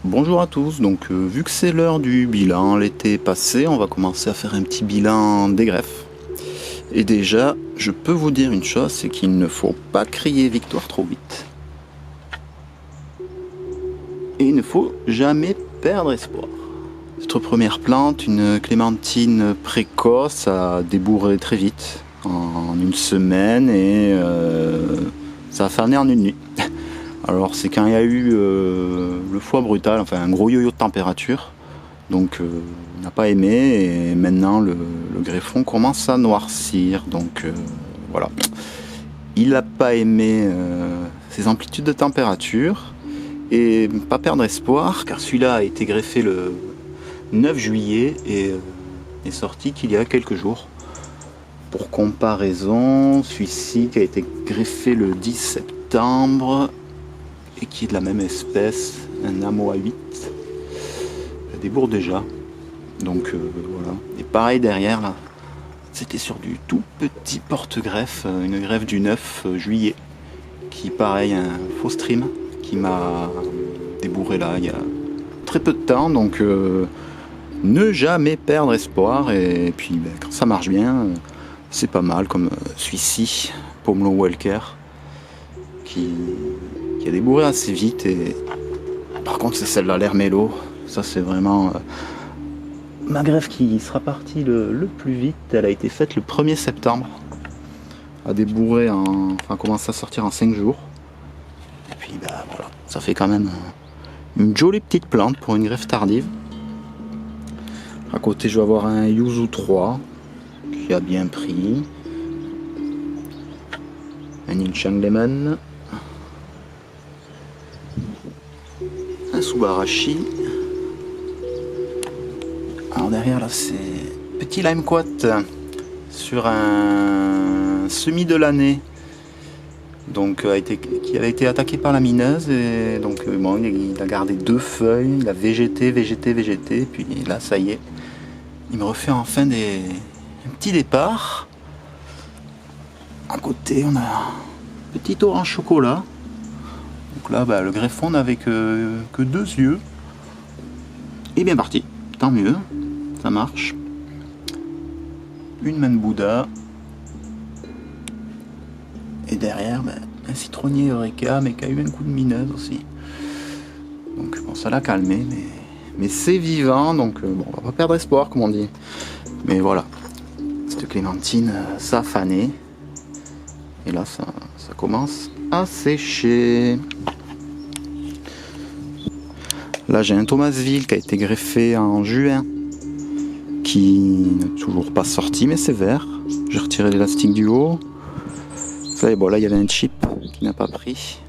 Bonjour à tous, donc vu que c'est l'heure du bilan, l'été est passé, on va commencer à faire un petit bilan des greffes. Et déjà, je peux vous dire une chose, c'est qu'il ne faut pas crier victoire trop vite. Et il ne faut jamais perdre espoir. Notre première plante, une clémentine précoce, a débourré très vite, en une semaine, et ça a fané en une nuit. Alors c'est quand il y a eu le froid brutal, enfin un gros yo-yo de température, donc on n'a pas aimé, et maintenant le greffon commence à noircir, donc voilà. Il n'a pas aimé ces amplitudes de température, et pas perdre espoir, car celui-là a été greffé le 9 juillet et est sorti qu'il y a quelques jours. Pour comparaison, celui-ci qui a été greffé le 10 septembre, et qui est de la même espèce, un Amoa 8, ça débourre déjà, donc voilà. Et pareil derrière là, c'était sur du tout petit porte-greffe, une greffe du 9 juillet, qui pareil, un faux stream, qui m'a débourré là il y a très peu de temps, donc ne jamais perdre espoir, et puis quand ça marche bien, c'est pas mal, comme celui-ci, Pomelo Walker, qui a débourré assez vite. Et par contre c'est celle-là, l'Hermelo, ça c'est vraiment ma greffe qui sera partie le plus vite. Elle a été faite le 1er septembre, a débourré enfin commencé à sortir en 5 jours, et puis voilà, ça fait quand même une jolie petite plante pour une greffe tardive. À côté je vais avoir un Yuzu 3 qui a bien pris, un Inchang Lemon, un Subarashi. Alors derrière là c'est petit Lime Quat sur un semis de l'année, donc qui avait été attaqué par la mineuse, et donc bon, il a gardé 2 feuilles, il a végété, puis là ça y est, il me refait enfin un petit départ. À côté on a un petit orange chocolat. Donc là, le greffon n'avait que 2 yeux. Et bien parti, tant mieux, ça marche. Une main de Bouddha. Et derrière, un citronnier Eureka, mais qui a eu un coup de mineuse aussi. Donc bon, ça l'a calmé, mais c'est vivant, donc bon, on va pas perdre espoir, comme on dit. Mais voilà, cette clémentine, ça a fané. Et là, ça commence à sécher. Là j'ai un Thomasville qui a été greffé en juin, qui n'est toujours pas sorti, mais c'est vert. J'ai retiré l'élastique du haut. Là, bon, là il y avait un chip qui n'a pas pris.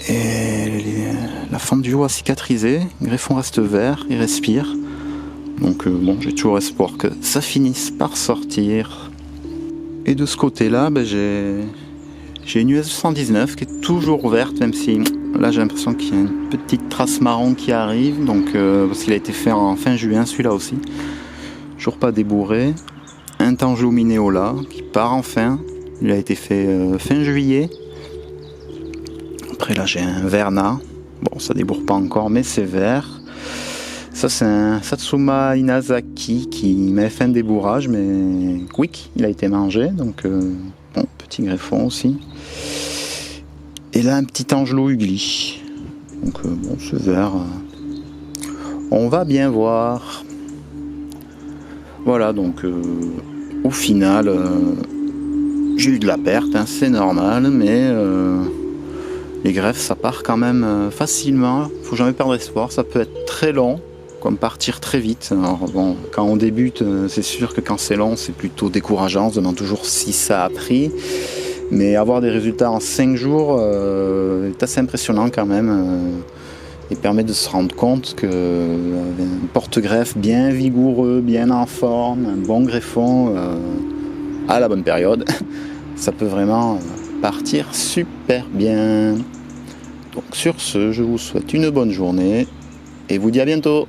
Et la fente du haut a cicatrisé, le greffon reste vert, il respire. Donc bon, j'ai toujours espoir que ça finisse par sortir. Et de ce côté-là, j'ai une US 119 qui est toujours verte, même si là j'ai l'impression qu'il y a une petite trace marron qui arrive, donc parce qu'il a été fait en fin juin, celui-là aussi. Toujours pas débourré. Un Tangelo Mineola qui part enfin, il a été fait fin juillet. Après là j'ai un Verna, bon ça débourre pas encore mais c'est vert. Ça c'est un Satsuma Inazaki qui m'avait fait un débourrage, mais quick, il a été mangé, donc bon, petit greffon aussi. Et là un petit Angelo Ugly, donc bon ce vert, on va bien voir. Voilà, donc au final j'ai eu de la perte, hein, c'est normal, mais les greffes ça part quand même facilement. Faut jamais perdre espoir, ça peut être très long comme partir très vite. Alors, bon, quand on débute, c'est sûr que quand c'est long, c'est plutôt décourageant. On se demande toujours si ça a pris. Mais avoir des résultats en 5 jours est assez impressionnant quand même. Et permet de se rendre compte qu'un porte-greffe bien vigoureux, bien en forme, un bon greffon à la bonne période, ça peut vraiment partir super bien. Donc sur ce, je vous souhaite une bonne journée et vous dis à bientôt.